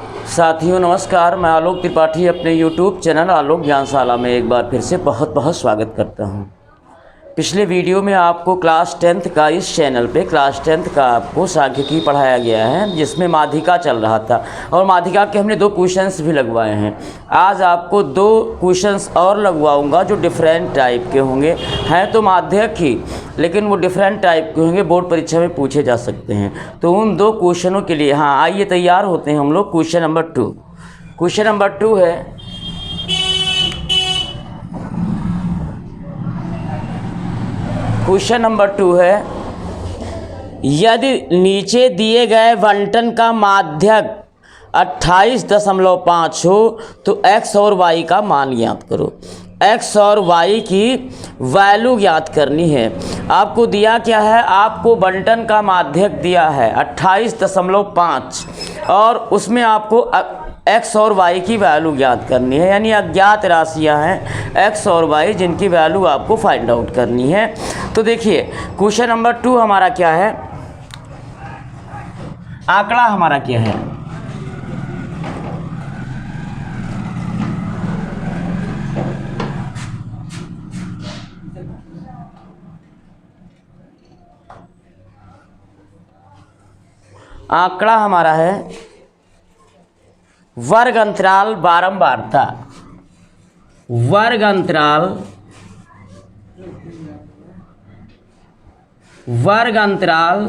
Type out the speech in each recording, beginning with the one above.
साथियों नमस्कार, मैं आलोक त्रिपाठी अपने YouTube चैनल आलोक ज्ञानशाला में एक बार फिर से बहुत बहुत स्वागत करता हूं। पिछले वीडियो में आपको क्लास 10th का इस चैनल पे क्लास 10th का आपको सांख्यिकी पढ़ाया गया है, जिसमें माध्यिका चल रहा था और माध्यिका के हमने 2 क्वेश्चंस भी लगवाए हैं। आज आपको 2 क्वेश्चंस और लगवाऊंगा जो डिफरेंट टाइप के होंगे। हैं तो माध्यक ही, लेकिन वो डिफरेंट टाइप के होंगे, बोर्ड परीक्षा में पूछे जा सकते हैं। तो उन 2 क्वेश्चनों के लिए आइए तैयार होते हैं हम लोग। क्वेश्चन नंबर 2 है, क्वेश्चन नंबर 2 है, यदि नीचे दिए गए बंटन का माध्यक 28.5 हो तो x और y का मान ज्ञात करो। x और y की वैल्यू ज्ञात करनी है। आपको दिया क्या है, आपको बंटन का माध्यक दिया है 28.5 और उसमें आपको x और y की वैल्यू ज्ञात करनी है, यानी अज्ञात राशियां हैं x और y जिनकी वैल्यू आपको फाइंड आउट करनी है। तो देखिए क्वेश्चन नंबर 2 हमारा क्या है, आंकड़ा हमारा क्या है, आंकड़ा हमारा है वर्ग अंतराल बारंबारता। वर्ग अंतराल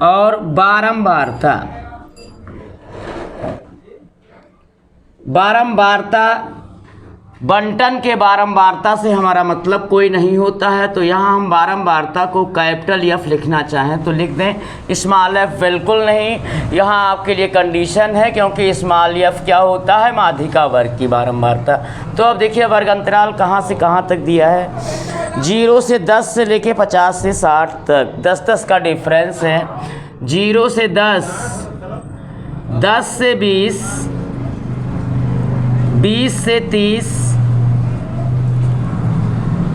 और बारंबारता। बंटन के बारंबारता से हमारा मतलब कोई नहीं होता है, तो यहाँ हम बारंबारता को कैपिटल F लिखना चाहें तो लिख दें, स्मॉल f बिल्कुल नहीं। यहाँ आपके लिए कंडीशन है, क्योंकि स्मॉल f क्या होता है, माध्यिका वर्ग की बारंबारता। तो अब देखिए वर्ग अंतराल कहाँ से कहाँ तक दिया है, 0 से 10 से लेके 50 से 60 तक 10-10 का डिफरेंस है। 0 से 10, 10 से 20, 20 से 30,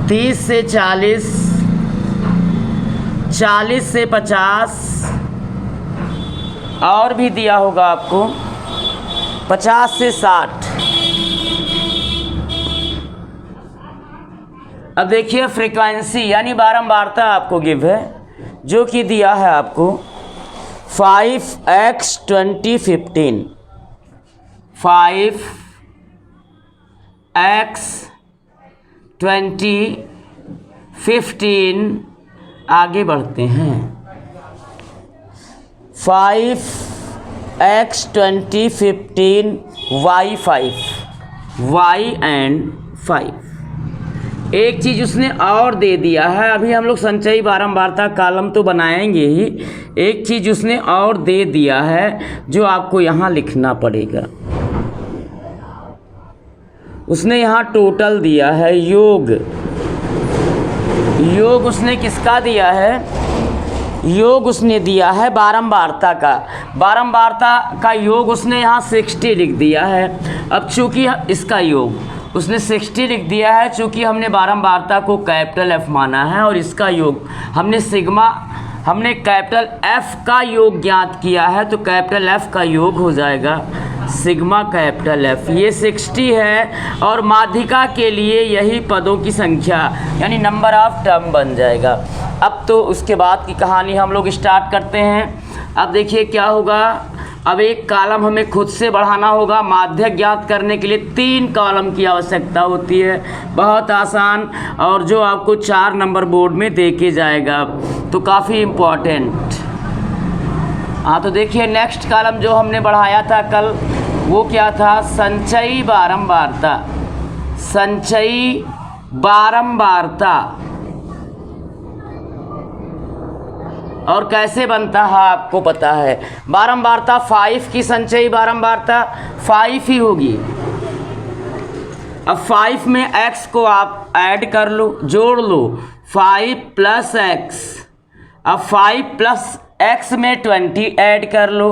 30 से 40, 40 से 50 और भी दिया होगा आपको 50 से 60। अब देखिए फ्रीक्वेंसी यानी बारंबारता आपको गिव है, जो कि दिया है आपको 5x 2015, 5x 2015। आगे बढ़ते हैं, 5x 2015 y एंड 5। एक चीज़ उसने और दे दिया है, अभी हम लोग संचयी बारंबारता कॉलम तो बनाएंगे ही, एक चीज़ उसने और दे दिया है जो आपको यहाँ लिखना पड़ेगा। उसने यहाँ टोटल दिया है, योग उसने किसका दिया है, योग उसने दिया है बारंबारता का योग उसने यहाँ 60 लिख दिया है। अब चूंकि इसका योग उसने 60 लिख दिया है, चूंकि हमने बारंबारता को कैपिटल F माना है और इसका योग हमने कैपिटल F का योग ज्ञात किया है, तो कैपिटल F का योग हो जाएगा सिग्मा कैपिटल F। ये 60 है और माध्यिका के लिए यही पदों की संख्या यानी नंबर ऑफ टर्म बन जाएगा। अब तो उसके बाद की कहानी हम लोग स्टार्ट करते हैं। अब देखिए क्या होगा, अब एक कॉलम हमें खुद से बढ़ाना होगा। माध्यक ज्ञात करने के लिए 3 कॉलम की आवश्यकता होती है, बहुत आसान, और जो आपको 4 नंबर बोर्ड में दे के जाएगा, तो काफ़ी इम्पॉर्टेंट। तो देखिए नेक्स्ट कॉलम जो हमने बढ़ाया था कल, वो क्या था, संचयी बारंबारता। और कैसे बनता है आपको पता है, बारंबारता 5 की संचयी बारंबारता 5 ही होगी। अब 5 में x को आप ऐड कर लो, जोड़ लो, 5 + x। अब 5 + x में 20 ऐड कर लो,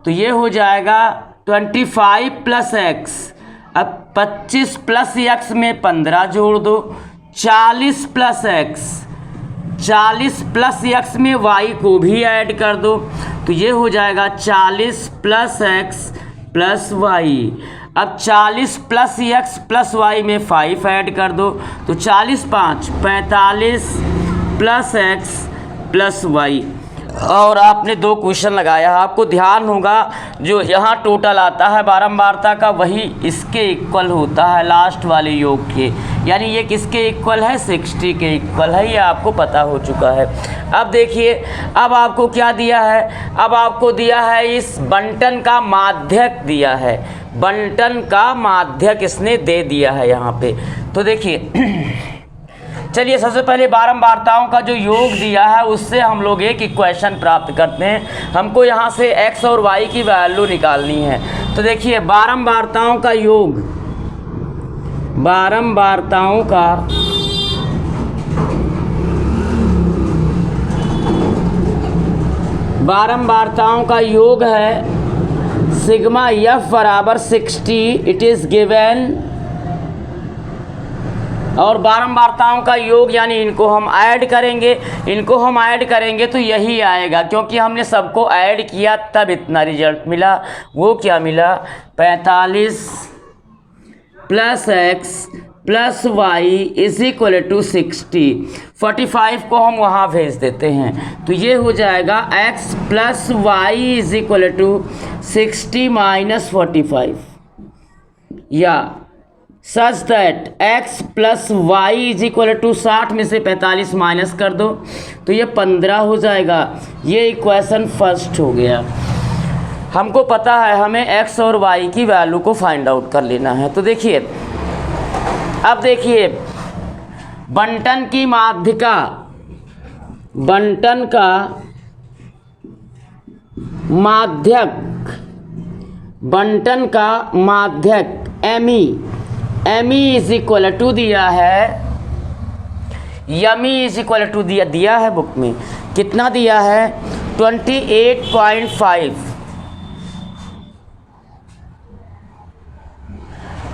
तो ये हो जाएगा 25 + x। अब 25 + x में 15 जोड़ दो, 40 + x। 40 प्लस x में y को भी ऐड कर दो, तो ये हो जाएगा 40 प्लस x प्लस y। अब 40 प्लस x प्लस y में 5 ऐड कर दो, तो 40 5 45 प्लस x प्लस y। और आपने 2 क्वेश्चन लगाया, आपको ध्यान होगा जो यहाँ टोटल आता है बारंबारता का वही इसके इक्वल होता है लास्ट वाले योग के, यानी ये किसके इक्वल है, 60 के इक्वल है, ये आपको पता हो चुका है। अब देखिए, अब आपको क्या दिया है, अब आपको दिया है इस बंटन का माध्यक दिया है, बंटन का माध्यक इसने दे दिया है यहाँ पे। तो देखिए चलिए सबसे पहले बारंबारताओं का जो योग दिया है उससे हम लोग एक इक्वेशन प्राप्त करते हैं। हमको यहाँ से x और y की वैल्यू निकालनी है। तो देखिए बारंबारताओं का योग, बारंबारताओं का योग है सिग्मा f बराबर 60, इट इज़ गिवन। और बारंबारताओं का योग यानी इनको हम ऐड करेंगे तो यही आएगा, क्योंकि हमने सबको ऐड किया तब इतना रिजल्ट मिला। वो क्या मिला, 45 plus x plus y is equal to 60। 45 को हम वहाँ भेज देते हैं, तो ये हो जाएगा x plus y is equal to 60 minus 45, या such that x plus Y is equal to 60 में से 45 माइनस कर दो तो ये 15 हो जाएगा। ये इक्वेशन फर्स्ट हो गया। हमको पता है हमें x और y की वैल्यू को फाइंड आउट कर लेना है। तो देखिए, अब देखिए बंटन की माध्यिका, बंटन का माध्यक, बंटन का माध्यक एमी इज इक्वल टू दिया है, यमी इज इक्वल टू दिया है बुक में, कितना दिया है 28.5।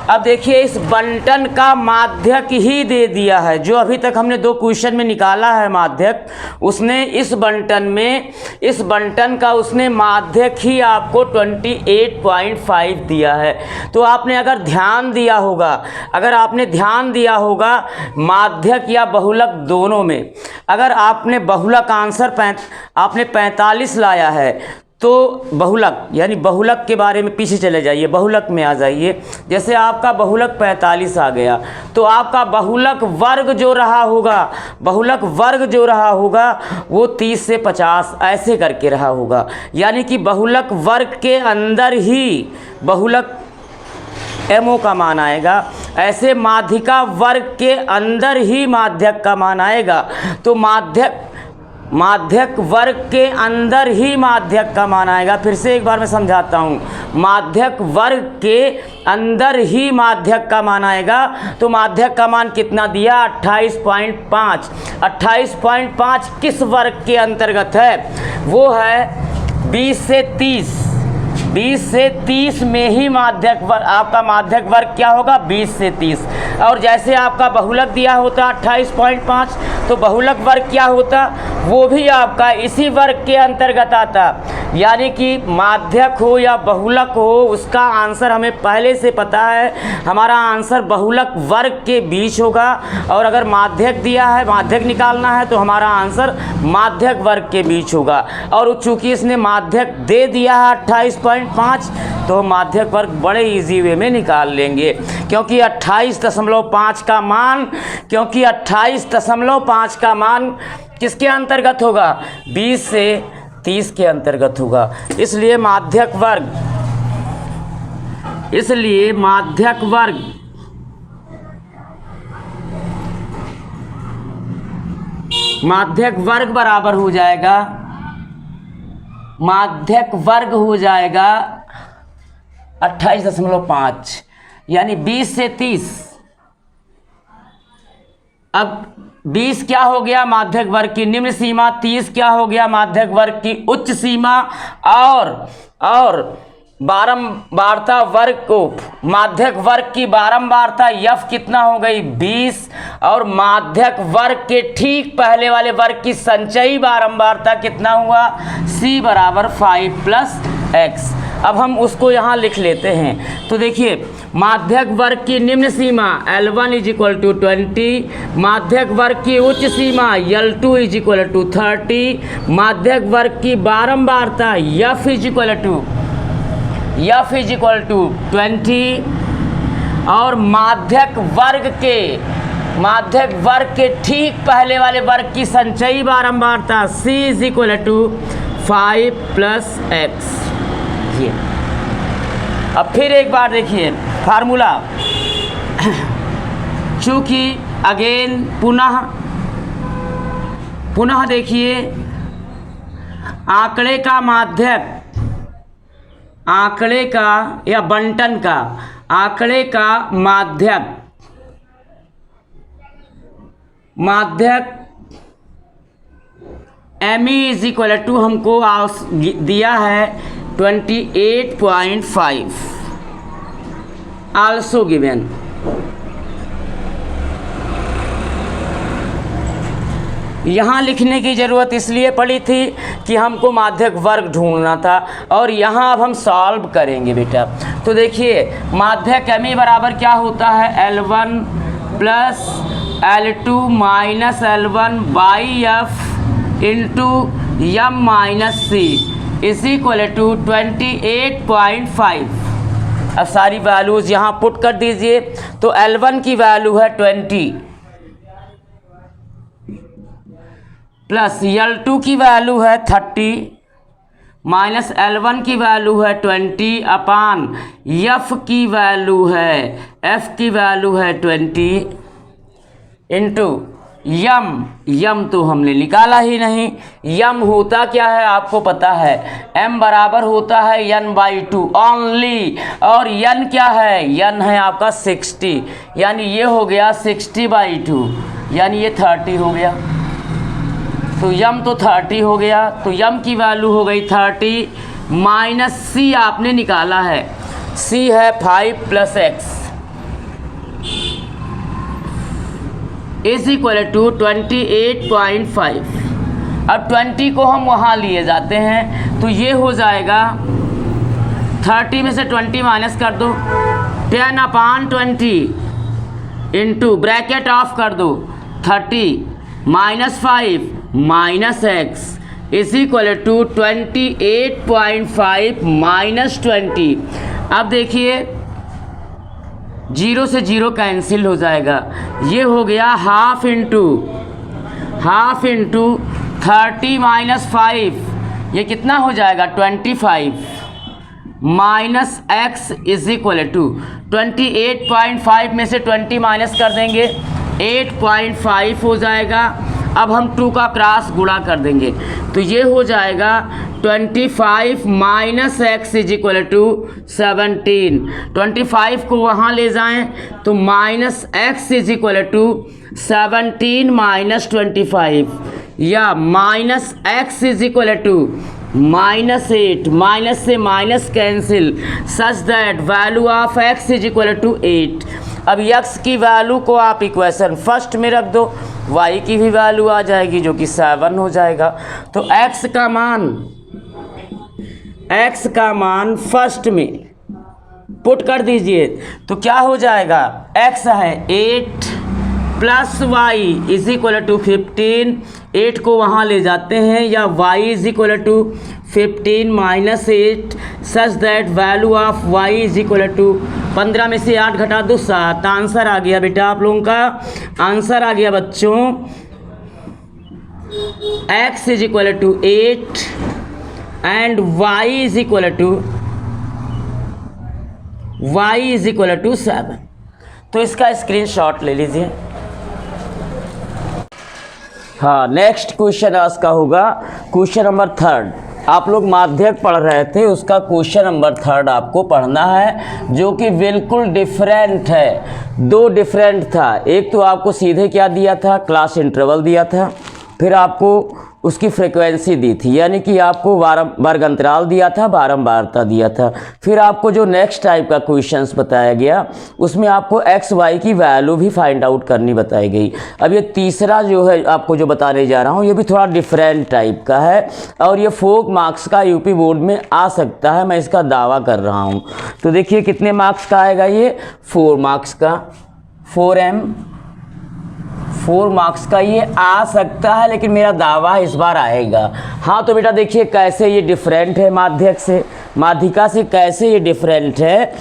अब देखिए इस बंटन का माध्यक ही दे दिया है, जो अभी तक हमने 2 क्वेश्चन में निकाला है माध्यक, उसने इस बंटन का उसने माध्यक ही आपको 28.5 दिया है। तो आपने अगर ध्यान दिया होगा माध्यक या बहुलक दोनों में, अगर आपने बहुलक आंसर आपने 45 लाया है तो बहुलक यानी बहुलक के बारे में पीछे चले जाइए, बहुलक में आ जाइए। जैसे आपका बहुलक 45 आ गया तो आपका बहुलक वर्ग जो रहा होगा वो 30 से 50 ऐसे करके रहा होगा, यानी कि बहुलक वर्ग के अंदर ही बहुलक एमओ का मान आएगा, ऐसे माध्यिका वर्ग के अंदर ही माध्यक का मान आएगा। तो माध्यक वर्ग के अंदर ही माध्यक का मान आएगा। फिर से एक बार मैं समझाता हूँ, माध्यक वर्ग के अंदर ही माध्यक का मान आएगा। तो माध्यक का मान कितना दिया 28.5। 28.5 किस वर्ग के अंतर्गत है, वो है 20 से 30। 20 से 30 में ही माध्यक वर्ग, आपका माध्यक वर्ग क्या होगा 20 से 30। और जैसे आपका बहुलक दिया होता 28.5 तो बहुलक वर्ग क्या होता, वो भी आपका इसी वर्ग के अंतर्गत आता। यानी कि माध्यक हो या बहुलक हो, उसका आंसर हमें पहले से पता है, हमारा आंसर बहुलक वर्ग के बीच होगा। और अगर माध्यक दिया है, माध्यक निकालना है, तो हमारा आंसर माध्यक वर्ग के बीच होगा। और चूँकि इसने माध्यक दे दिया है 28.5 तो माध्यक वर्ग बड़े इजी वे में निकाल लेंगे, क्योंकि 28.5 का मान किसके अंतर्गत होगा, 20 से 30 के अंतर्गत होगा। इसलिए माध्यक वर्ग बराबर हो जाएगा, माध्यक वर्ग हो जाएगा 28.5 यानी 20 से 30। अब 20 क्या हो गया माध्यक वर्ग की निम्न सीमा, 30 क्या हो गया माध्यक वर्ग की उच्च सीमा, और बारंबारता वर्ग को माध्यक वर्ग की बारंबारता यफ कितना हो गई 20 और माध्यक वर्ग के ठीक पहले वाले वर्ग की संचयी बारंबारता कितना हुआ c बराबर 5 प्लस एक्स। अब हम उसको यहाँ लिख लेते हैं। तो देखिए माध्यक वर्ग की निम्न सीमा L1 इज इक्वल टू 20, माध्यक वर्ग की उच्च सीमा L2 इज इक्वल टू 30, माध्यक वर्ग की बारंबारता F इज इक्वल टू 20 और माध्यक वर्ग के ठीक पहले वाले वर्ग की संचयी बारंबारता C is equal to 5 plus X. ये अब फिर एक बार देखिए फार्मूला, चूँकि अगेन पुनः देखिए आंकड़े का माध्यक आंकड़े का या बंटन का आंकड़े का माध्यक M E is equal to हमको दिया है 28.5 आल्सो गिवन। यहाँ लिखने की ज़रूरत इसलिए पड़ी थी कि हमको माध्यक वर्ग ढूंढना था और यहाँ अब हम सॉल्व करेंगे बेटा। तो देखिए माध्यक एम ई बराबर क्या होता है L1 plus L2 minus L1 by F into M minus C is equal to 28.5। अब सारी वैल्यूज़ यहाँ पुट कर दीजिए। तो L1 की वैल्यू है 20 प्लस L2 की वैल्यू है 30 माइनस L1 की वैल्यू है 20 अपान F की वैल्यू है 20 इंटू यम तो हमने निकाला ही नहीं। यम होता क्या है आपको पता है, m बराबर होता है n/2 ओनली, और n क्या है, n है आपका 60, यानी ये हो गया 60/2, यानी ये 30 हो गया। तो यम तो 30 हो गया, तो यम की वैल्यू हो गई 30 माइनस c आपने निकाला है, c है 5 plus X is equal to 28.5। अब 20 को हम वहाँ लिए जाते हैं तो ये हो जाएगा 30 में से 20 माइनस कर दो 10/20 इंटू ब्रैकेट ऑफ कर दो 30 minus 5 minus x is equal to 28.5 minus 20। अब देखिए 0 से 0 कैंसिल हो जाएगा, ये हो गया हाफ इंटू 30 माइनस 5, ये कितना हो जाएगा 25 minus x is equal to 28.5 में से 20 माइनस कर देंगे 8.5 हो जाएगा। अब हम 2 का क्रॉस गुणा कर देंगे तो ये हो जाएगा 25 minus x is equal to 17। 25 को वहाँ ले जाएं तो minus x is equal to 17 minus 25, या minus x is equal to -8, minus से minus cancel such that value of x is equal to 8। अब x की वैल्यू को आप इक्वेशन फर्स्ट में रख दो, y की भी वैल्यू आ जाएगी जो कि 7 हो जाएगा। तो x का मान फर्स्ट में पुट कर दीजिए तो क्या हो जाएगा, x है 8 plus Y is equal to 15, 8 को वहाँ ले जाते हैं, या y is equal to 15 minus 8 such that value of y is equal to 15 में से 8 घटा दो 7। आंसर आ गया बेटा, आप लोगों का आंसर आ गया बच्चों, x is equal to 8 and y is equal to 7। तो इसका स्क्रीनशॉट ले लीजिए। हाँ, नेक्स्ट क्वेश्चन आज का होगा क्वेश्चन नंबर 3। आप लोग माध्यक पढ़ रहे थे, उसका क्वेश्चन नंबर 3 आपको पढ़ना है, जो कि बिल्कुल डिफरेंट है। 2 डिफरेंट था, एक तो आपको सीधे क्या दिया था, क्लास इंटरवल दिया था, फिर आपको उसकी फ्रीक्वेंसी दी थी, यानी कि आपको वर्ग अंतराल दिया था, बारंबारता दिया था। फिर आपको जो नेक्स्ट टाइप का क्वेश्चंस बताया गया उसमें आपको एक्स वाई की वैल्यू भी फाइंड आउट करनी बताई गई। अब ये तीसरा जो है आपको जो बताने जा रहा हूँ ये भी थोड़ा डिफरेंट टाइप का है और ये 4 मार्क्स का यूपी बोर्ड में आ सकता है, मैं इसका दावा कर रहा हूँ। तो देखिए कितने मार्क्स का आएगा ये, 4 मार्क्स का, 4 मार्क्स का ये आ सकता है, लेकिन मेरा दावा इस बार आएगा। हाँ तो बेटा देखिए कैसे ये डिफरेंट है माध्यिका से कैसे ये डिफरेंट है,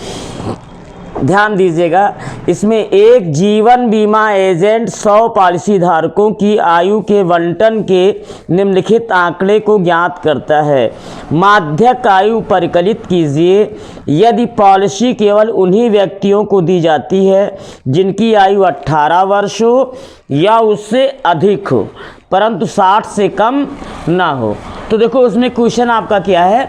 ध्यान दीजिएगा। इसमें एक जीवन बीमा एजेंट 100 पॉलिसी धारकों की आयु के बंटन के निम्नलिखित आंकड़े को ज्ञात करता है। माध्यक आयु परिकलित कीजिए। यदि पॉलिसी केवल उन्हीं व्यक्तियों को दी जाती है जिनकी आयु 18 वर्ष हो या उससे अधिक हो, परंतु 60 से कम ना हो। तो देखो उसमें क्वेश्चन आपका क्या है,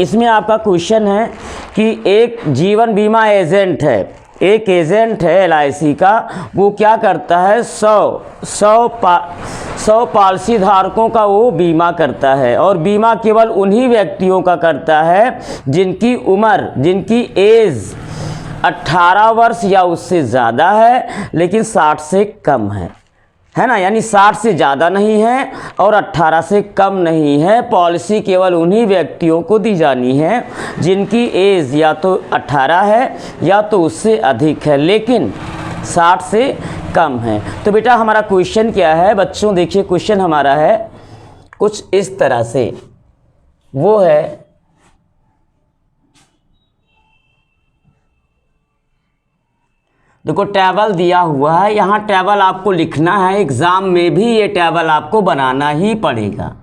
इसमें आपका क्वेश्चन है कि एक जीवन बीमा एजेंट है, एक एजेंट है LIC का, वो क्या करता है 100 पॉलिसी धारकों का वो बीमा करता है और बीमा केवल उन्हीं व्यक्तियों का करता है जिनकी उम्र, जिनकी एज 18 वर्ष या उससे ज़्यादा है लेकिन 60 से कम है ना, यानी 60 से ज़्यादा नहीं है और 18 से कम नहीं है। पॉलिसी केवल उन्हीं व्यक्तियों को दी जानी है जिनकी एज या तो 18 है या तो उससे अधिक है लेकिन 60 से कम है। तो बेटा हमारा क्वेश्चन क्या है बच्चों, देखिए क्वेश्चन हमारा है कुछ इस तरह से, वो है देखो टेबल दिया हुआ है, यहाँ टेबल आपको लिखना है, एग्ज़ाम में भी ये टेबल आपको बनाना ही पड़ेगा।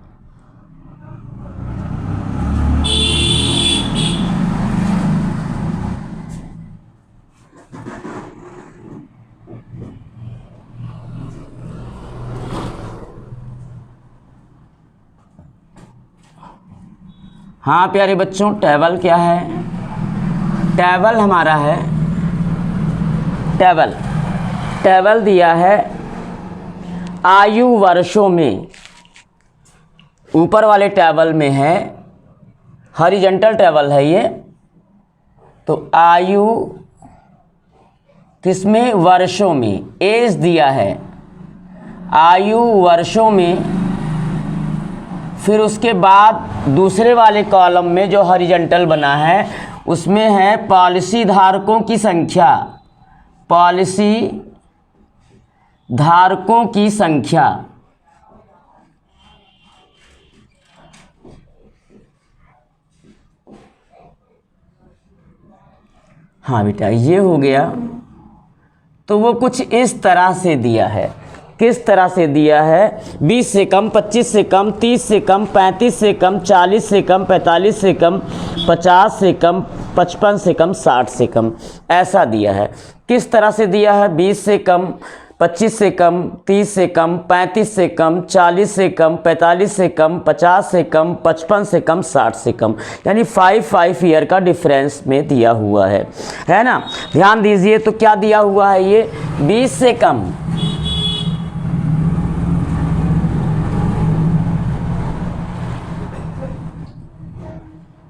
हाँ प्यारे बच्चों, टेबल क्या है, टेबल हमारा है, टेबल दिया है आयु वर्षों में, ऊपर वाले टेबल में है, हॉरिजॉन्टल टेबल है ये, तो आयु किसमें, वर्षों में, एज दिया है आयु वर्षों में। फिर उसके बाद दूसरे वाले कॉलम में जो हॉरिजॉन्टल बना है उसमें है पॉलिसी धारकों की संख्या, पॉलिसी धारकों की संख्या। हाँ बेटा ये हो गया। तो वो कुछ इस तरह से दिया है, किस तरह से दिया है, 20 से कम, 25 से कम, 30 से कम, 35 से कम, 40 से कम, 45 से कम, 50 से कम, 55 से कम, 60 से कम, ऐसा दिया है। किस तरह से दिया है, 20 से कम, 25 से कम, 30 से कम, 35 से कम, 40 से कम, 45 से कम, 50 से कम, 55 से कम, 60 से कम, यानी 5 ईयर का डिफरेंस में दिया हुआ है ना। ध्यान दीजिए तो क्या दिया हुआ है ये, 20 से कम,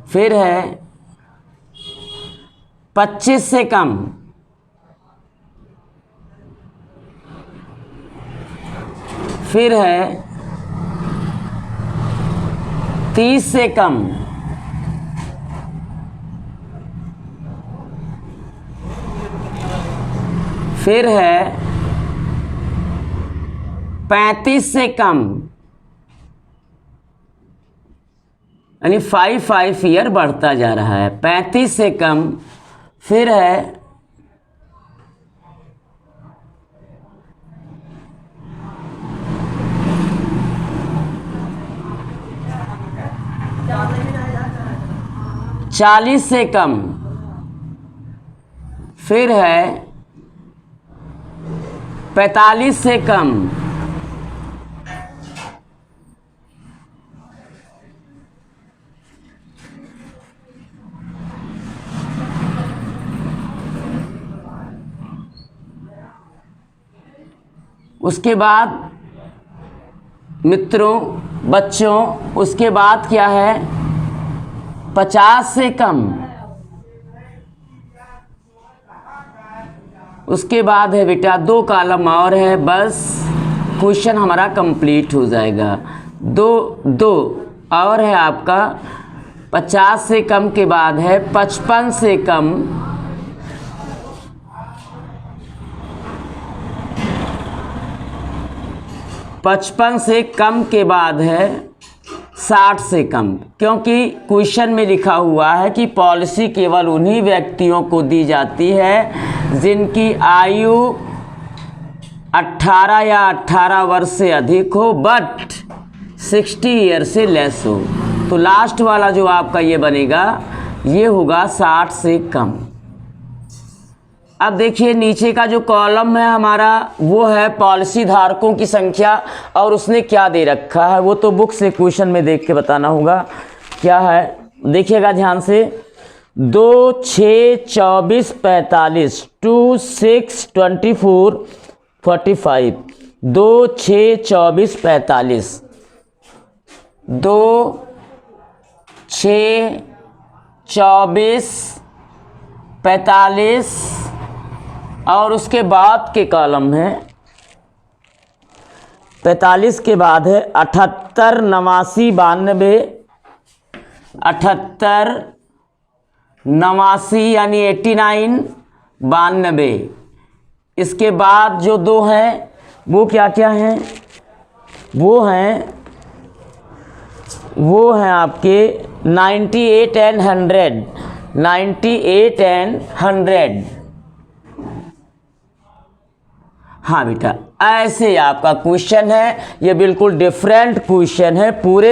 फिर है 25 से कम, फिर है 30 से कम, फिर है 35 से कम, यानी 5 ईयर बढ़ता जा रहा है, 35 से कम, फिर है 40 से कम, फिर है 45 से कम, उसके बाद मित्रों, बच्चों, उसके बाद क्या है, 50 से कम, उसके बाद है बेटा 2 कॉलम और है, बस क्वेश्चन हमारा कंप्लीट हो जाएगा। दो और है आपका, 50 से कम के बाद है 55 से कम, 55 से कम के बाद है 60 से कम, क्योंकि क्वेश्चन में लिखा हुआ है कि पॉलिसी केवल उन्हीं व्यक्तियों को दी जाती है जिनकी आयु 18 या 18 वर्ष से अधिक हो, बट 60 ईयर से लेस हो। तो लास्ट वाला जो आपका ये बनेगा, ये होगा 60 से कम। अब देखिए नीचे का जो कॉलम है हमारा, वो है पॉलिसी धारकों की संख्या, और उसने क्या दे रखा है वो तो बुक से क्वेश्चन में देख के बताना होगा। क्या है देखिएगा ध्यान से, 2, 6, 24, 45, 2, 6, 24, 45, 2, 6, 24, 45, 2, 6, 24, 45, और उसके बाद के कॉलम है 45 के बाद है 78, 89, 92, 78, 89 यानी 89, 92। इसके बाद जो 2 हैं वो क्या क्या हैं, वो हैं आपके 98 एंड 100, 98 एंड 100। हाँ बेटा, ऐसे आपका क्वेश्चन है, ये बिल्कुल डिफरेंट क्वेश्चन है, पूरे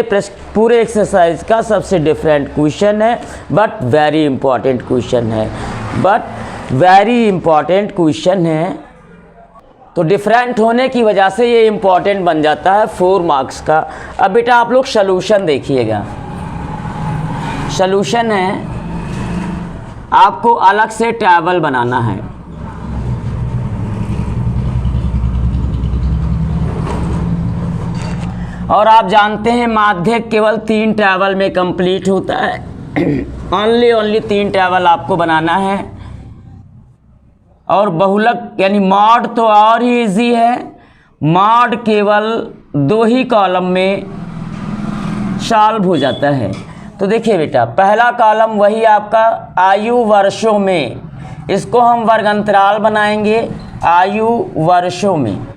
एक्सरसाइज का सबसे डिफरेंट क्वेश्चन है, बट वेरी इंपॉर्टेंट क्वेश्चन है, तो डिफरेंट होने की वजह से ये इंपॉर्टेंट बन जाता है 4 मार्क्स का। अब बेटा आप लोग सॉल्यूशन देखिएगा, सॉल्यूशन है आपको अलग से टेबल बनाना है। और आप जानते हैं माध्यक केवल 3 टेबल में कंप्लीट होता है, ओनली 3 टेबल आपको बनाना है। और बहुलक यानी मॉड तो और ही इजी है, मॉड केवल 2 ही कॉलम में सॉल्व हो जाता है। तो देखिए बेटा, पहला कॉलम वही आपका आयु वर्षों में, इसको हम वर्गांतराल बनाएंगे आयु वर्षों में।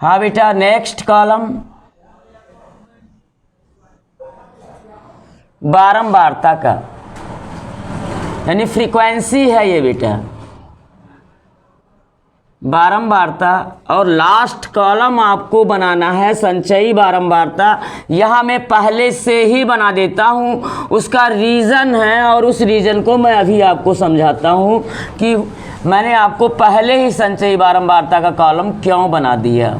हाँ बेटा, नेक्स्ट कॉलम बारंबारता का, यानी फ्रीक्वेंसी है ये बेटा, बारंबारता। और लास्ट कॉलम आपको बनाना है संचयी बारंबारता। यहाँ मैं पहले से ही बना देता हूँ, उसका रीज़न है, और उस रीज़न को मैं अभी आपको समझाता हूँ कि मैंने आपको पहले ही संचयी बारंबारता का कॉलम क्यों बना दिया।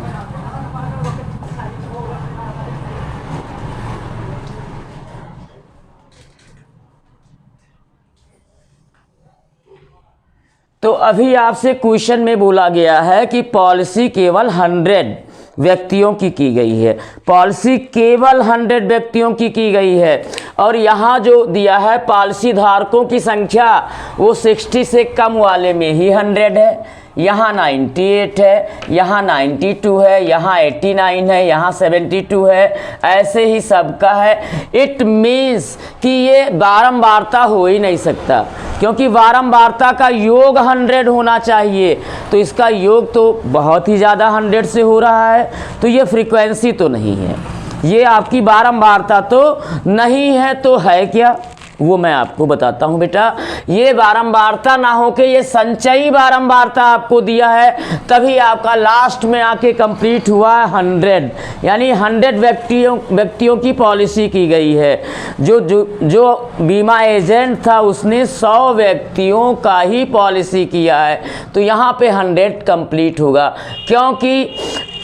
तो अभी आपसे क्वेश्चन में बोला गया है कि पॉलिसी केवल 100 व्यक्तियों की गई है, पॉलिसी केवल 100 व्यक्तियों की गई है। और यहाँ जो दिया है पॉलिसी धारकों की संख्या, वो 60 से कम वाले में ही 100 है। यहाँ 98 है, यहाँ 92 है, यहाँ 89 है, यहाँ 72 है, ऐसे ही सबका है। इट मीन्स कि ये बारंबारता हो ही नहीं सकता, क्योंकि बारंबारता का योग 100 होना चाहिए, तो इसका योग तो बहुत ही ज़्यादा 100 से हो रहा है, तो ये फ्रीक्वेंसी तो नहीं है, ये आपकी बारंबारता तो नहीं है। तो है क्या, वो मैं आपको बताता हूँ बेटा। ये बारंबारता ना होके ये संचयी बारंबारता आपको दिया है, तभी आपका लास्ट में आके कंप्लीट हुआ है 100, यानी 100 व्यक्तियों की पॉलिसी की गई है। जो बीमा एजेंट था उसने 100 व्यक्तियों का ही पॉलिसी किया है, तो यहाँ पे 100 कंप्लीट होगा। क्योंकि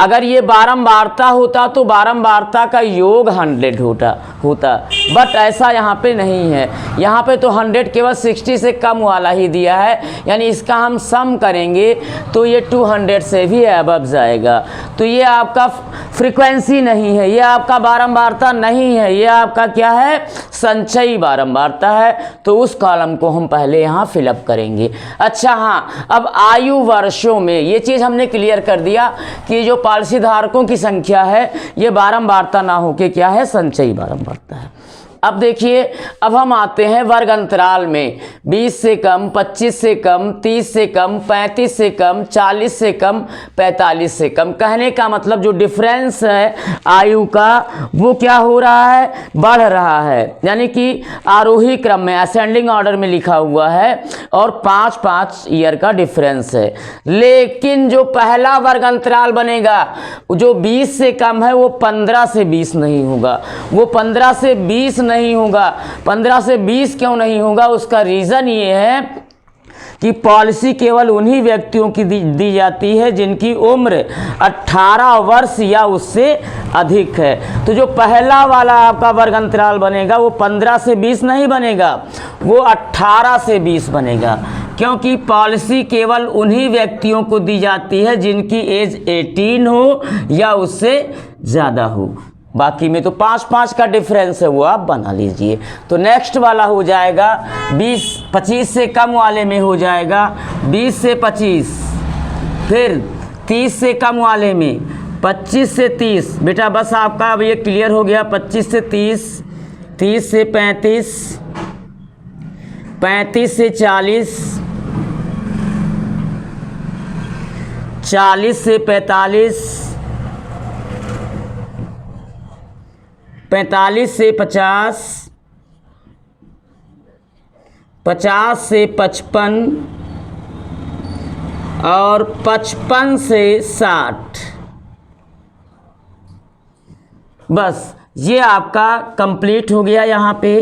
अगर ये बारंबारता होता तो बारंबारता का योग 100 होता, होता, बट ऐसा यहाँ पे नहीं है। यहाँ पे तो 100 केवल 60 से कम वाला ही दिया है, यानी इसका हम सम करेंगे तो ये 200 से भी अबव जाएगा। तो ये आपका फ्रीक्वेंसी नहीं है, ये आपका बारंबारता नहीं है, ये आपका क्या है, संचयी बारंबारता है। तो उस कॉलम को हम पहले यहाँ फिलअप करेंगे। अच्छा हाँ, अब आयु वर्षों में ये चीज़ हमने क्लियर कर दिया कि जो पॉलिसी धारकों की संख्या है ये बारंबारता ना होके क्या है, संचयी बारंबारता है। अब देखिए, अब हम आते हैं वर्ग अंतराल में। 20 से कम, 25 से कम, 30 से कम, 35 से कम, 40 से कम, 45 से कम। कहने का मतलब जो डिफरेंस है आयु का वो क्या हो रहा है, बढ़ रहा है, यानी कि आरोही क्रम में असेंडिंग ऑर्डर में लिखा हुआ है और 5-5 ईयर का डिफरेंस है। लेकिन जो पहला वर्ग अंतराल बनेगा जो 20 से कम है वो 15 से 20 नहीं होगा, वो 15 से 20 नहीं होगा। 15 से 20 क्यों नहीं होगा, उसका रीज़न ये है कि पॉलिसी केवल उन्हीं व्यक्तियों की दी जाती है जिनकी उम्र 18 वर्ष या उससे अधिक है। तो जो पहला वाला आपका वर्ग अंतराल बनेगा वो 15 से 20 नहीं बनेगा, वो 18 से 20 बनेगा, क्योंकि पॉलिसी केवल उन्हीं व्यक्तियों को दी जाती है जिनकी एज 18 हो या उससे ज़्यादा हो। बाकी में तो 5-5 का डिफरेंस है, वो आप बना लीजिए। तो नेक्स्ट वाला हो जाएगा 25 से कम वाले में हो जाएगा 20 से 25, फिर 30 से कम वाले में 25 से 30। बेटा बस आपका अब ये क्लियर हो गया। 25 से 30, 30 से 35, 35 से 40, 40 से 45, 45 से 50, 50 से 55 और 55 से 60। बस ये आपका कंप्लीट हो गया यहाँ पे।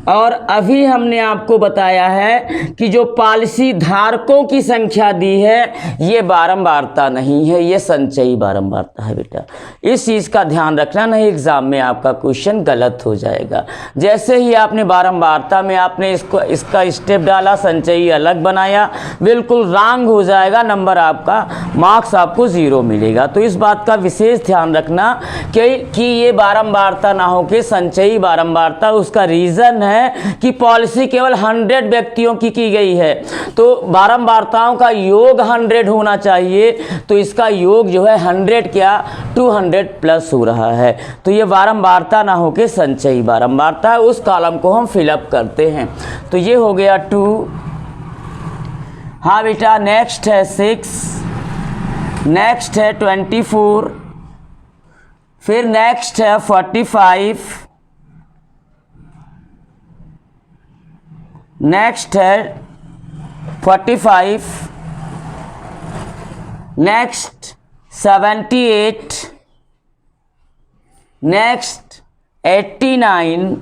और अभी हमने आपको बताया है कि जो पॉलिसी धारकों की संख्या दी है ये बारंबारता नहीं है, ये संचयी बारंबारता है। बेटा इस चीज़ का ध्यान रखना, नहीं एग्जाम में आपका क्वेश्चन गलत हो जाएगा। जैसे ही आपने बारंबारता में आपने इसका स्टेप डाला, संचयी अलग बनाया, बिल्कुल रॉन्ग हो जाएगा, नंबर आपका, मार्क्स आपको 0 मिलेगा। तो इस बात का विशेष ध्यान रखना कि ये बारंबारता ना हो के संचयी बारंबारता। उसका रीज़न है कि पॉलिसी केवल 100 व्यक्तियों की गई है, तो बारंबारताओं का योग 100 होना चाहिए, तो इसका योग जो है 100 क्या 200 प्लस हो रहा है। तो ये बारंबारता ना होके संचयी बारंबारता है। उस कॉलम को हम फिलअप करते हैं। तो ये हो गया 2। हाँ बेटा, नेक्स्ट है 6, नेक्स्ट है 24, फिर नेक्स्ट है 45, नेक्स्ट है 45, next 78, next 89,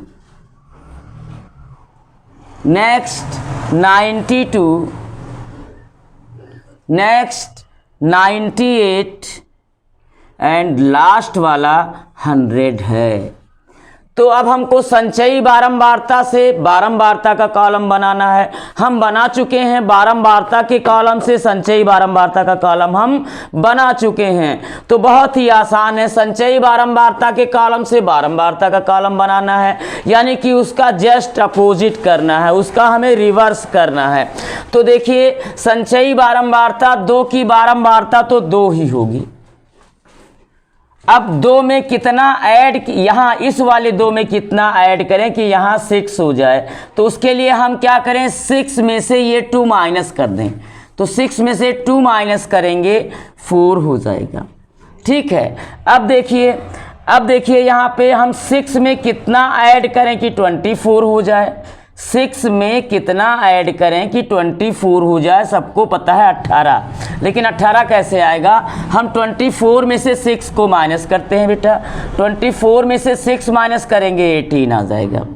next 92, next 98 and last वाला 100 है। तो अब हमको संचयी बारंबारता से बारंबारता का कॉलम बनाना है। हम बना चुके हैं, बारंबारता के कॉलम से संचयी बारंबारता का कॉलम हम बना चुके हैं। तो बहुत ही आसान है, संचयी बारंबारता के कॉलम से बारंबारता का कॉलम बनाना है, यानी कि उसका जस्ट अपोजिट करना है, उसका हमें रिवर्स करना है। तो देखिए, संचयी बारंबारता 2 की बारंबारता तो 2 ही होगी। अब 2 में कितना ऐड, यहाँ इस वाले 2 में कितना ऐड करें कि यहाँ 6 हो जाए। तो उसके लिए हम क्या करें, 6 में से ये 2 माइनस कर दें। तो 6 में से 2 माइनस करेंगे 4 हो जाएगा। ठीक है। अब देखिए यहाँ पे हम 6 में कितना ऐड करें कि 24 हो जाए। 6 में कितना ऐड करें कि 24 हो जाए, सबको पता है 18, लेकिन 18 कैसे आएगा। हम 24 में से 6 को माइनस करते हैं बेटा, 24 में से 6 माइनस करेंगे 18 आ जाएगा।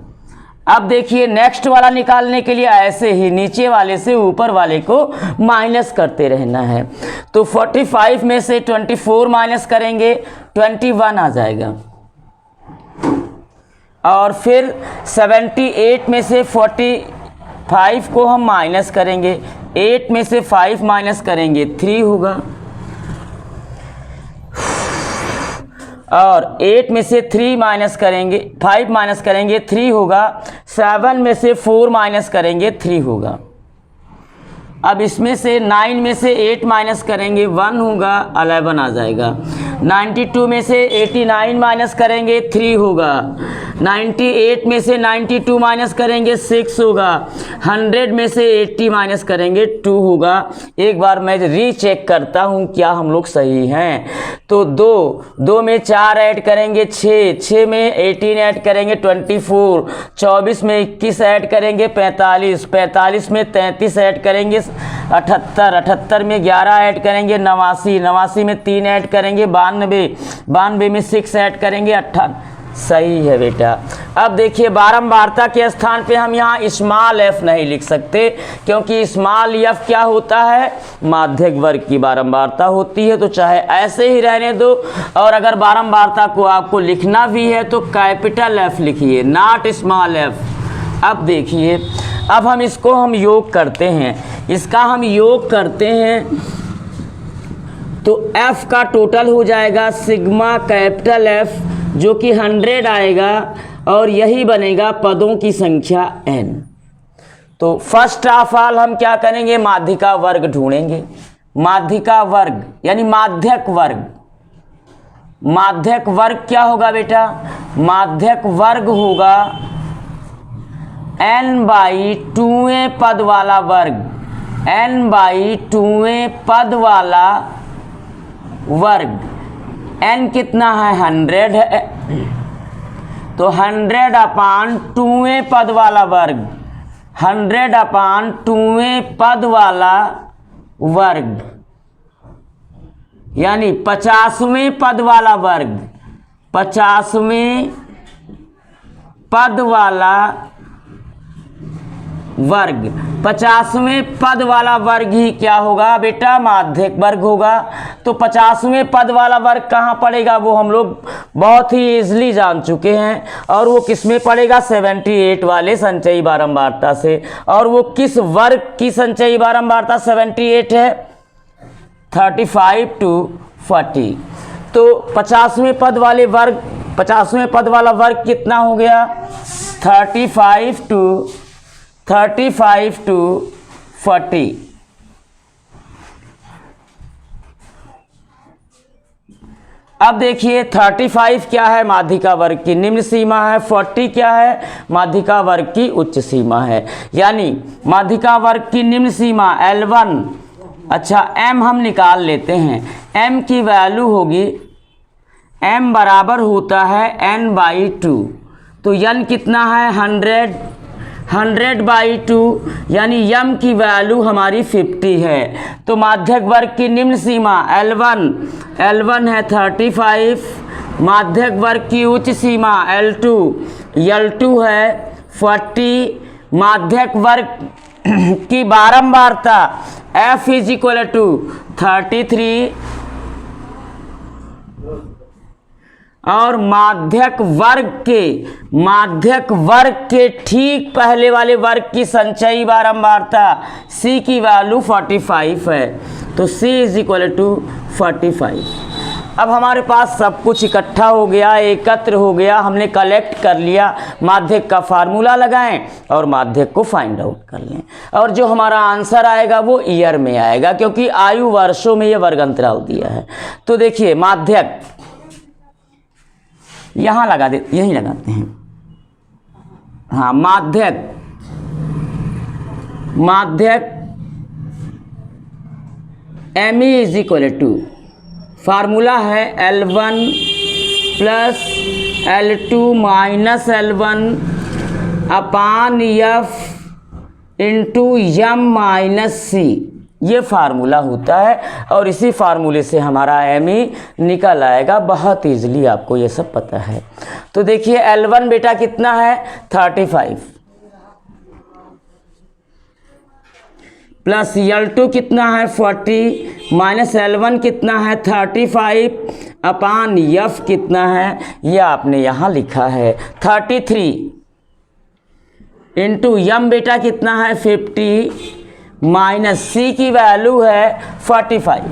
अब देखिए नेक्स्ट वाला निकालने के लिए ऐसे ही नीचे वाले से ऊपर वाले को माइनस करते रहना है। तो 45 में से 24 माइनस करेंगे 21 आ जाएगा, और फिर 78 में से 45 को हम माइनस करेंगे, 8 में से 5 माइनस करेंगे 3 होगा, और 8 में से 3 माइनस करेंगे 5 माइनस करेंगे 3 होगा, 7 में से 4 माइनस करेंगे 3 होगा। अब इसमें से 9 में से 8 माइनस करेंगे 1 होगा, 11 आ जाएगा। 92 में से 89 माइनस करेंगे 3 होगा, 98 में से 92 माइनस करेंगे 6 होगा, 100 में से 80 माइनस करेंगे 2 होगा। एक बार मैं रीचेक करता हूँ क्या हम लोग सही हैं। तो 2 में 4 ऐड करेंगे 6 में 18 ऐड करेंगे 24, 24 में 21 ऐड करेंगे 45 में 33 ऐड करेंगे 78 में 11 ऐड करेंगे 89 में 3 ऐड करेंगे 92 में 6 ऐड करेंगे 58। सही है बेटा। अब देखिए बारंबारता के स्थान पे हम यहाँ स्मॉल एफ नहीं लिख सकते, क्योंकि स्मॉल एफ क्या होता है, माध्यक वर्ग की बारंबारता होती है। तो चाहे ऐसे ही रहने दो, और अगर बारंबारता को आपको लिखना भी है तो कैपिटल एफ लिखिए, नॉट स्मॉल एफ। अब देखिए, अब हम इसको योग करते हैं, इसका हम योग करते हैं तो f का टोटल हो जाएगा सिग्मा कैपिटल F, जो कि 100 आएगा, और यही बनेगा पदों की संख्या n। तो फर्स्ट ऑफ ऑल हम क्या करेंगे, माध्यिका वर्ग ढूंढेंगे। माध्यिका वर्ग यानी माध्यक वर्ग। माध्यक वर्ग क्या होगा बेटा, माध्यक वर्ग होगा n/2 पद वाला वर्ग, n/2 पद वाला वर्ग। n कितना है, 100 है, तो 100/2 पद वाला वर्ग, 100/2 पद वाला वर्ग, यानी 50वें पद वाला वर्ग, 50वें पद वाला वर्ग। 50वें पद वाला वर्ग ही क्या होगा बेटा, माध्यक वर्ग होगा। तो 50वें पद वाला वर्ग कहाँ पड़ेगा, वो हम लोग बहुत ही इजली जान चुके हैं, और वो किस में पड़ेगा, 78 वाले संचयी बारंबारता से। और वो किस वर्ग की संचयी बारंबारता 78 है, 35 to 40। तो 50वें पद वाले वर्ग, 50वें पद वाला वर्ग कितना हो गया, 35 to 40। अब देखिए 35 क्या है, माध्यिका वर्ग की निम्न सीमा है, 40 क्या है, माध्यिका वर्ग की उच्च सीमा है। यानी माध्यिका वर्ग की निम्न सीमा L1, अच्छा m हम निकाल लेते हैं। m की वैल्यू होगी, m बराबर होता है n/2। तो n कितना है, 100/2, यानी m की वैल्यू हमारी 50 है। तो माध्यक वर्ग की निम्न सीमा L1 है 35, माध्यक वर्ग की उच्च सीमा L2 है 40, माध्यक वर्ग की बारंबारता F = 33, और माध्यक वर्ग के ठीक पहले वाले वर्ग की संचयी बारंबारता C की वैल्यू 45 है। तो C = 45। अब हमारे पास सब कुछ इकट्ठा हो गया, एकत्र हो गया, हमने कलेक्ट कर लिया। माध्यक का फार्मूला लगाएं और माध्यक को फाइंड आउट कर लें, और जो हमारा आंसर आएगा वो ईयर में आएगा, क्योंकि आयु वर्षों में ये वर्ग अंतराल दिया है। तो देखिए माध्यक यहाँ लगा दे, यही लगाते हैं, हाँ माध्यक ME = फार्मूला है L1 + L2 - L1 अपान F × M - C। ये फार्मूला होता है, और इसी फार्मूले से हमारा ME निकल आएगा। बहुत ईजिली आपको ये सब पता है। तो देखिए L1 बेटा कितना है, 35, प्लस L2 कितना है 40 माइनस L1 कितना है 35 अपान F कितना है, यह आपने यहाँ लिखा है 33 इंटू यम बेटा कितना है 50 माइनस C की वैल्यू है 45।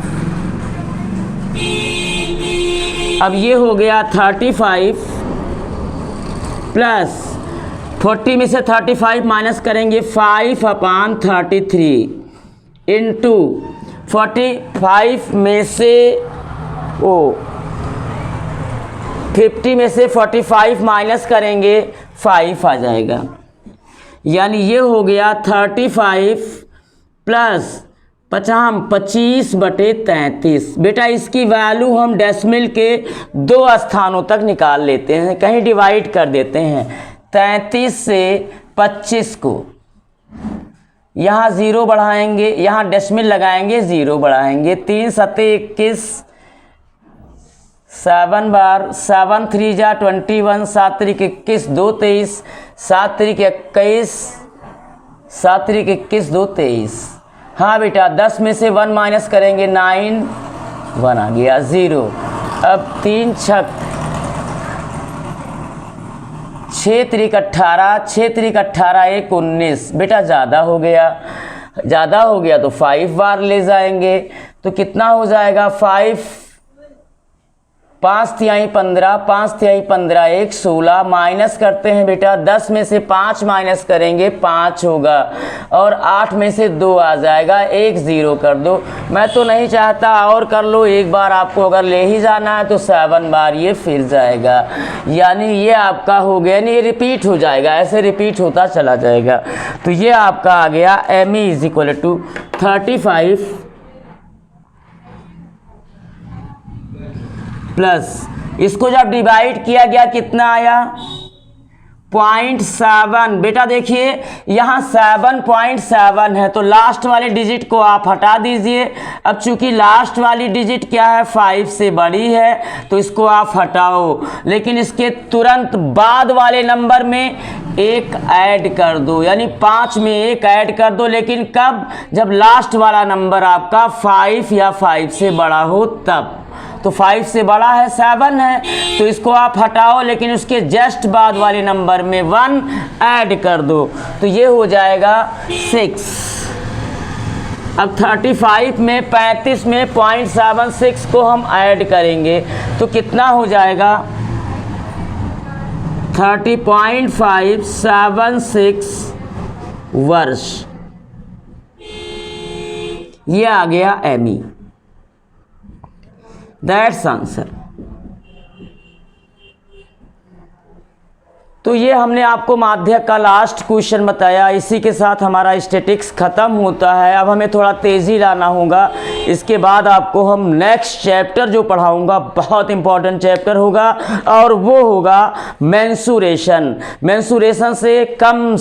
अब ये हो गया 35 प्लस 40 में से 35 माइनस करेंगे 5 अपान 33 इंटू 45 में से 50 में से 45 माइनस करेंगे 5 आ जाएगा, यानी ये हो गया 35 प्लस 25/33। बेटा इसकी वैल्यू हम डेसिमल के 2 स्थानों तक निकाल लेते हैं, कहीं डिवाइड कर देते हैं। 33 से 25 को यहाँ 0 बढ़ाएंगे, यहाँ डेसिमल लगाएंगे 0 बढ़ाएंगे, 3 सत्ते 21 7 बार 7 3 जा 21 7 3 21 2 23 7 3 21 7 3 21 2 23। हाँ बेटा 10 में से 1 माइनस करेंगे 9 1 आ गया 0। अब 3 6 3 18 6 3 18 1 19। बेटा ज़्यादा हो गया तो 5 बार ले जाएंगे, तो कितना हो जाएगा 5 तिहाई 15 5 तिहाई 15 1 16 माइनस करते हैं बेटा 10 में से 5 माइनस करेंगे 5 होगा, और 8 में से 2 आ जाएगा, 1 0 कर दो। मैं तो नहीं चाहता और कर लो, एक बार आपको अगर ले ही जाना है तो 7 बार ये फिर जाएगा, यानी ये आपका हो गया, यानी ये रिपीट हो जाएगा, ऐसे रिपीट होता चला जाएगा। तो ये आपका आ गया ME = 35 प्लस इसको जब डिवाइड किया गया कितना आया 0.7। बेटा देखिए यहाँ 7.7 है, तो लास्ट वाले डिजिट को आप हटा दीजिए। अब चूंकि लास्ट वाली डिजिट क्या है 5 से बड़ी है, तो इसको आप हटाओ, लेकिन इसके तुरंत बाद वाले नंबर में 1 ऐड कर दो, यानी 5 में 1 ऐड कर दो, लेकिन कब, जब लास्ट वाला नंबर आपका 5 या 5 से बड़ा हो तब। तो 5 से बड़ा है 7 है, तो इसको आप हटाओ, लेकिन उसके जस्ट बाद वाले नंबर में 1 ऐड कर दो, तो ये हो जाएगा 6। अब 35 में 35 में 0.76 को हम ऐड करेंगे तो कितना हो जाएगा 30.576 वर्ष। ये आ गया ME, दैट्स आंसर। तो ये हमने आपको माध्यक का लास्ट क्वेश्चन बताया, इसी के साथ हमारा स्टैटिक्स ख़त्म होता है। अब हमें थोड़ा तेज़ी लाना होगा, इसके बाद आपको हम नेक्स्ट चैप्टर जो पढ़ाऊंगा बहुत इंपॉर्टेंट चैप्टर होगा, और वो होगा मेंसुरेशन। मेंसुरेशन से कम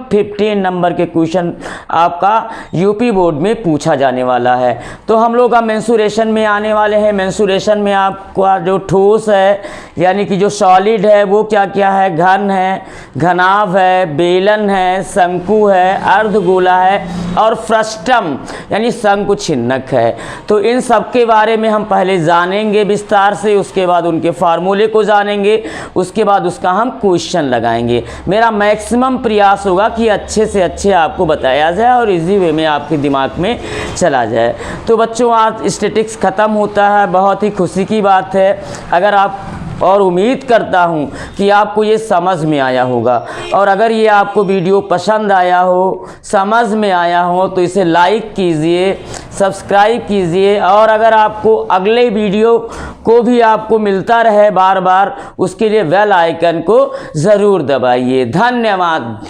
15 नंबर के क्वेश्चन आपका यूपी बोर्ड में पूछा जाने वाला है। तो हम लोग अब मेंसुरेशन में आने वाले हैं। मेंसुरेशन में आपका जो ठोस है यानी कि जो सॉलिड है वो क्या क्या है, घन है, घनाभ है, बेलन है, शंकु है, अर्धगोला है और फ्रस्टम यानी शंकु छिन्नक है। तो इन सब के बारे में हम पहले जानेंगे विस्तार से, उसके बाद उनके फार्मूले को जानेंगे, उसके बाद उसका हम क्वेश्चन लगाएंगे। मेरा मैक्सिमम प्रयास होगा कि अच्छे से अच्छे आपको बताया जाए और इजी वे में आपके दिमाग में चला जाए। तो बच्चों आज स्टैटिक्स ख़त्म होता है, बहुत ही खुशी की बात है। अगर आप, और उम्मीद करता हूँ कि आपको ये समझ में आया होगा, और अगर ये आपको वीडियो पसंद आया हो, समझ में आया हो, तो इसे लाइक कीजिए, सब्सक्राइब कीजिए, और अगर आपको अगले वीडियो को भी आपको मिलता रहे बार बार, उसके लिए बेल आइकन को ज़रूर दबाइए। धन्यवाद।